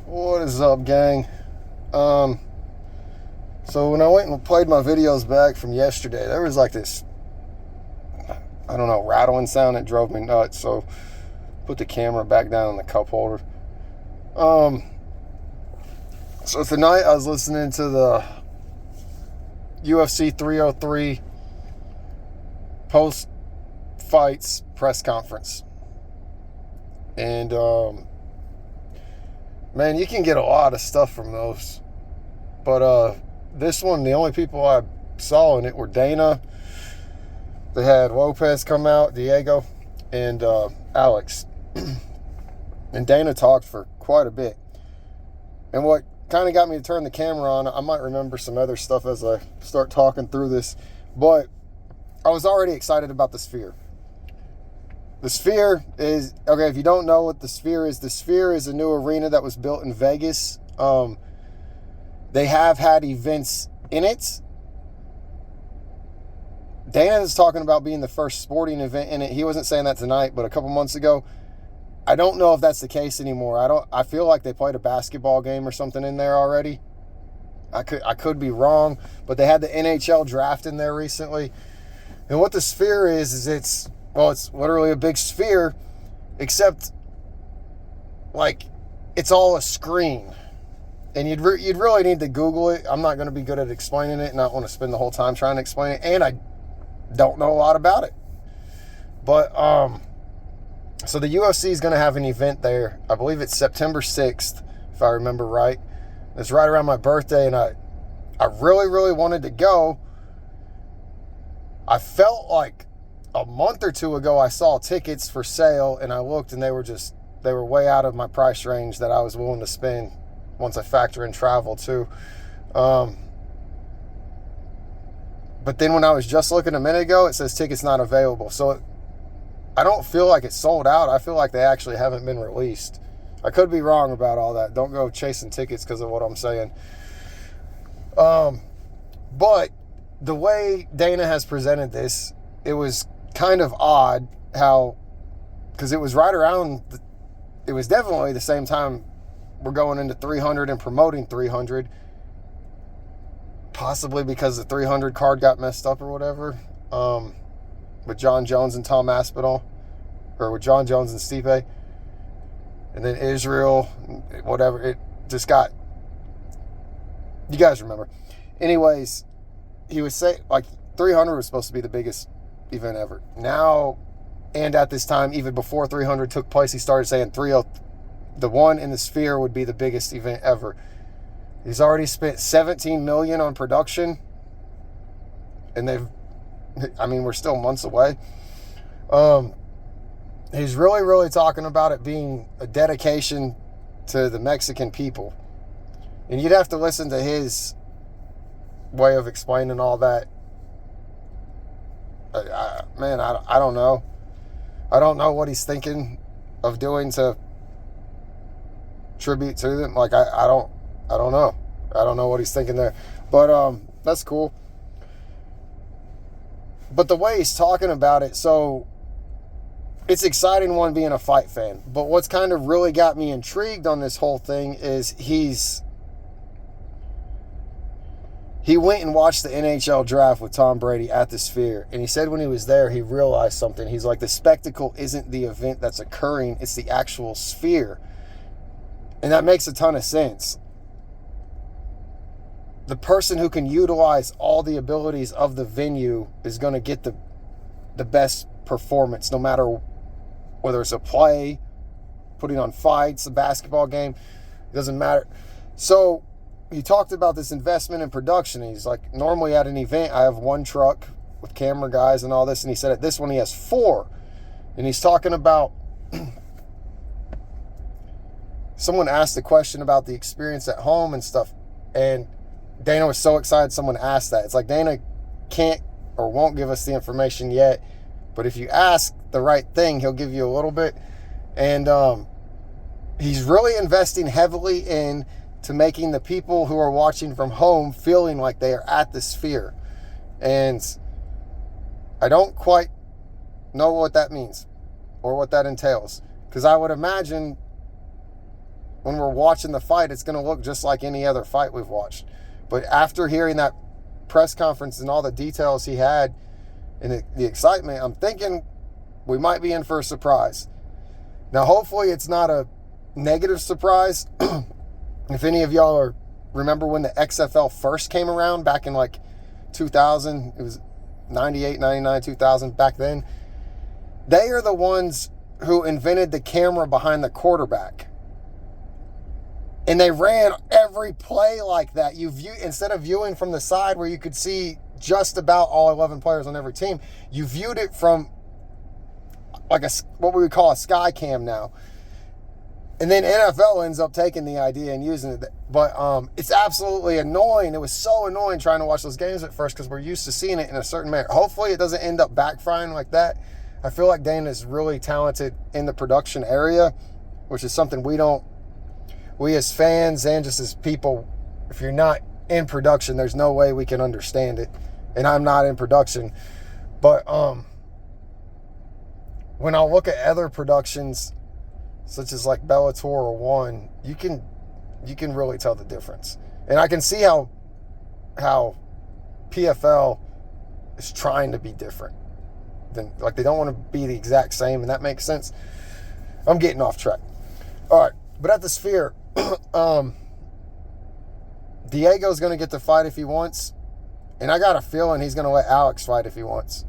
What is up, gang? Um, so when I went and played my videos back from yesterday, there was like this, I don't know, rattling sound that drove me nuts. So put the camera back down in the cup holder. Um, so tonight I was listening to the UFC 303 post fights press conference, and man, you can get a lot of stuff from those. But this one, the only people I saw in it were Dana. They had Lopez come out, Diego, and Alex. And Dana talked for quite a bit. And what kind of got me to turn the camera on, I might remember some other stuff as I start talking through this, but I was already excited about the Sphere. The Sphere is, okay, if you don't know what the Sphere is a new arena that was built in Vegas. They have had events in it. Dana is talking about being the first sporting event in it. He wasn't saying that tonight, but a couple months ago. I don't know if that's the case anymore. I feel like they played a basketball game or something in there already. I could be wrong, but they had the NHL draft in there recently. And what the Sphere is it's literally a big sphere, except like it's all a screen. And you'd really need to Google it. I'm not going to be good at explaining it and not want to spend the whole time trying to explain it. And I don't know a lot about it. But, so the UFC is going to have an event there. I believe it's September 6th, if I remember right. It's right around my birthday, and I really, really wanted to go. I felt like a month or two ago I saw tickets for sale, and I looked, and they were way out of my price range that I was willing to spend once I factor in travel too. But then when I was just looking a minute ago, it says tickets not available. So I don't feel like it's sold out. I feel like they actually haven't been released. I could be wrong about all that. Don't go chasing tickets because of what I'm saying. But the way Dana has presented this, it was kind of odd how, because it was right around, it was definitely the same time we're going into 300 and promoting 300, possibly because the 300 card got messed up or whatever, with John Jones and Tom Aspinall, or with John Jones and Stipe, and then Israel, whatever, it just got, you guys remember. Anyways, he was saying, like, 300 was supposed to be the biggest event ever. Now, and at this time, even before 300 took place, he started saying 30, the one in the Sphere would be the biggest event ever. He's already spent $17 million on production, and we're still months away. He's really, really talking about it being a dedication to the Mexican people. And you'd have to listen to his way of explaining all that. I don't know. I don't know what he's thinking of doing to tribute to them. Like, I don't know. I don't know what he's thinking there. But that's cool. But the way he's talking about it, so it's exciting, one, being a fight fan. But what's kind of really got me intrigued on this whole thing is he went and watched the NHL draft with Tom Brady at the Sphere. And he said when he was there, he realized something. He's like, the spectacle isn't the event that's occurring. It's the actual Sphere. And that makes a ton of sense. The person who can utilize all the abilities of the venue is going to get the best performance, no matter whether it's a play, putting on fights, a basketball game, it doesn't matter. So he talked about this investment in production. He's like, normally at an event, I have one truck with camera guys and all this. And he said at this one, he has 4. And he's talking about, someone asked a question about the experience at home and stuff. And Dana was so excited someone asked that. It's like, Dana can't or won't give us the information yet. But if you ask the right thing, he'll give you a little bit. And he's really investing heavily into making the people who are watching from home feeling like they are at the Sphere. And I don't quite know what that means or what that entails. Because I would imagine when we're watching the fight, it's going to look just like any other fight we've watched. But after hearing that press conference and all the details he had and the excitement, I'm thinking we might be in for a surprise. Now, hopefully it's not a negative surprise. If any of y'all remember when the XFL first came around back in like 2000, it was 98, 99, 2000, back then, they are the ones who invented the camera behind the quarterback. And they ran every play like that. Instead of viewing from the side where you could see just about all 11 players on every team, you viewed it from like what we would call a sky cam now. And then NFL ends up taking the idea and using it. But it's absolutely annoying. It was so annoying trying to watch those games at first because we're used to seeing it in a certain manner. Hopefully it doesn't end up backfiring like that. I feel like Dana is really talented in the production area, which is something we as fans and just as people, if you're not in production, there's no way we can understand it. And I'm not in production. But when I look at other productions, such as like Bellator or One, you can really tell the difference. And I can see how PFL is trying to be different. Like they don't want to be the exact same, and that makes sense. I'm getting off track. All right, but at the Sphere, Diego's going to get to fight if he wants, and I got a feeling he's going to let Alex fight if he wants.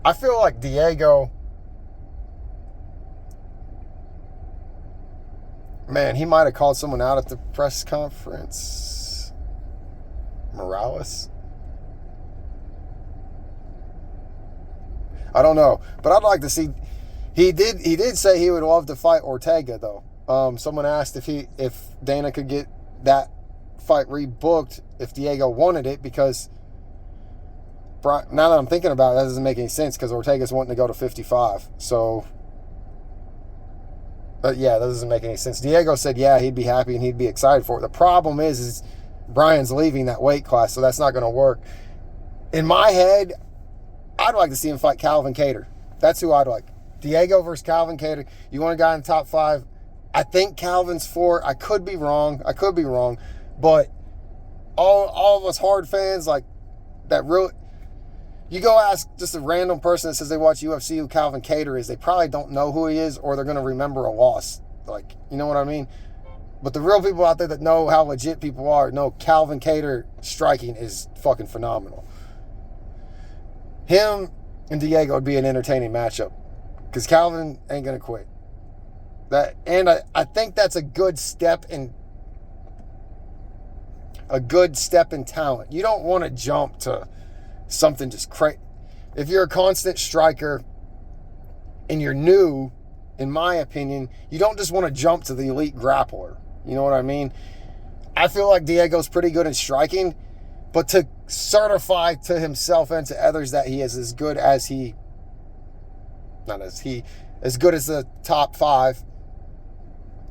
I feel like Diego, man, he might have called someone out at the press conference. Morales? I don't know, but I'd like to see. He did say he would love to fight Ortega though. Someone asked if Dana could get that fight rebooked if Diego wanted it, because now that I'm thinking about it, that doesn't make any sense because Ortega's wanting to go to 55. So, yeah, that doesn't make any sense. Diego said, yeah, he'd be happy and he'd be excited for it. The problem is Brian's leaving that weight class, so that's not going to work. In my head, I'd like to see him fight Calvin Kattar. That's who I'd like. Diego versus Calvin Kattar. You want a guy in the top 5? I think Calvin's 4. I could be wrong. But all of us hard fans, like, that really... You go ask just a random person that says they watch UFC who Calvin Kattar is, they probably don't know who he is, or they're going to remember a loss. Like, you know what I mean? But the real people out there that know how legit people are know Calvin Kattar striking is fucking phenomenal. Him and Diego would be an entertaining matchup because Calvin ain't going to quit. I think that's a good step in talent. You don't want to jump to something just crazy. If you're a constant striker and you're new, in my opinion, you don't just want to jump to the elite grappler. You know what I mean? I feel like Diego's pretty good at striking, but to certify to himself and to others that he is as good as the top 5,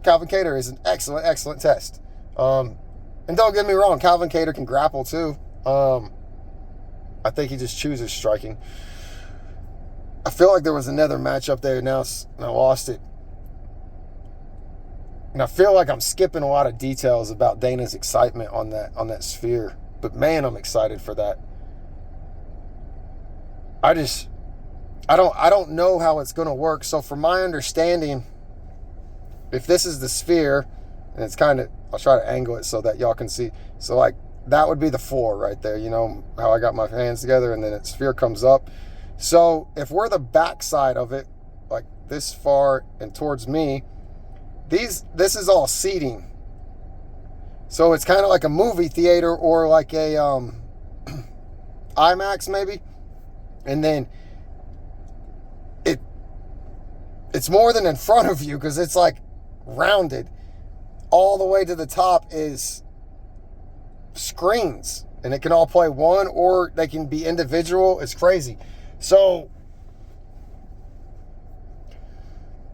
Calvin Kattar is an excellent test. And don't get me wrong, Calvin Kattar can grapple too. I think he just chooses striking. I feel like there was another matchup they announced, and I lost it. And I feel like I'm skipping a lot of details about Dana's excitement on that Sphere. But man, I'm excited for that. I don't know how it's going to work. So from my understanding, if this is the Sphere, and it's kind of, I'll try to angle it so that y'all can see. So like, that would be the floor right there. You know how I got my hands together and then the Sphere comes up. So if we're the backside of it, like this far and towards me, this is all seating. So it's kind of like a movie theater or like a IMAX maybe. And then it's more than in front of you because it's like rounded. All the way to the top is screens, and it can all play one or they can be individual. It's crazy. So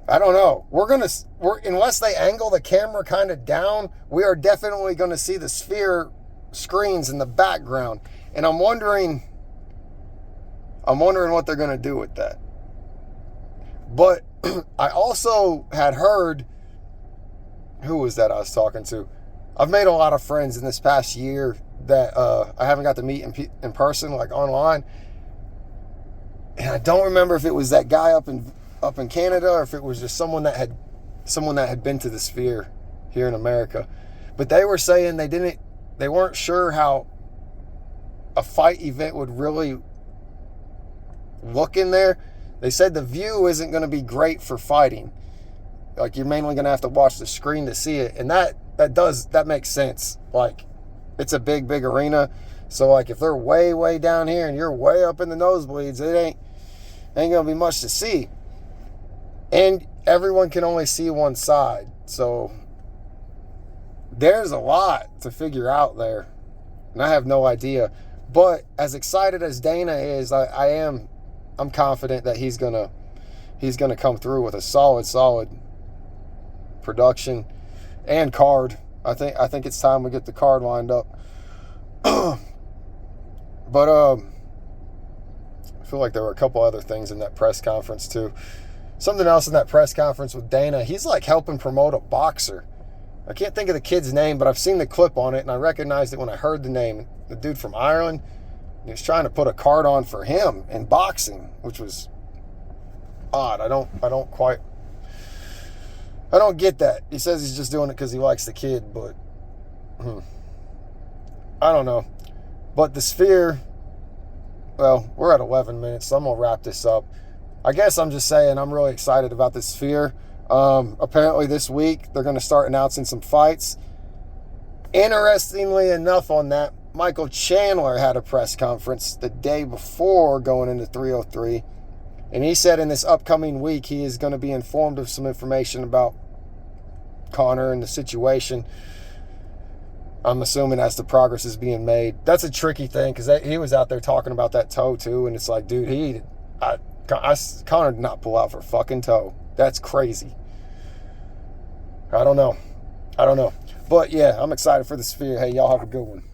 I don't know. Unless they angle the camera kind of down, we are definitely going to see the Sphere screens in the background. And I'm wondering what they're going to do with that. But I also had heard, who was that I was talking to? I've made a lot of friends in this past year that I haven't got to meet in person, like online. And I don't remember if it was that guy up in Canada or if it was just someone that had been to the Sphere here in America. But they were saying they weren't sure how a fight event would really look in there. They said the view isn't going to be great for fighting. Like, you're mainly going to have to watch the screen to see it. And that makes sense. Like, it's a big arena. So, like, if they're way, way down here and you're way up in the nosebleeds, it ain't going to be much to see. And everyone can only see one side. So, there's a lot to figure out there. And I have no idea. But as excited as Dana is, I'm confident that he's gonna come through with a solid production and card. I think it's time we get the card lined up. But I feel like there were a couple other things in that press conference too. Something else in that press conference with Dana. He's like helping promote a boxer. I can't think of the kid's name, but I've seen the clip on it and I recognized it when I heard the name. The dude from Ireland. He was trying to put a card on for him in boxing, which was odd. I don't get that. He says he's just doing it because he likes the kid, but I don't know. But the Sphere, well, we're at 11 minutes, so I'm going to wrap this up. I guess I'm just saying I'm really excited about the Sphere. Apparently this week they're going to start announcing some fights. Interestingly enough on that, Michael Chandler had a press conference the day before going into 303. And he said in this upcoming week he is going to be informed of some information about Conor and the situation. I'm assuming as the progress is being made. That's a tricky thing because he was out there talking about that toe too. And it's like, dude, Conor did not pull out for a fucking toe. That's crazy. I don't know. But yeah, I'm excited for the Sphere. Hey, y'all have a good one.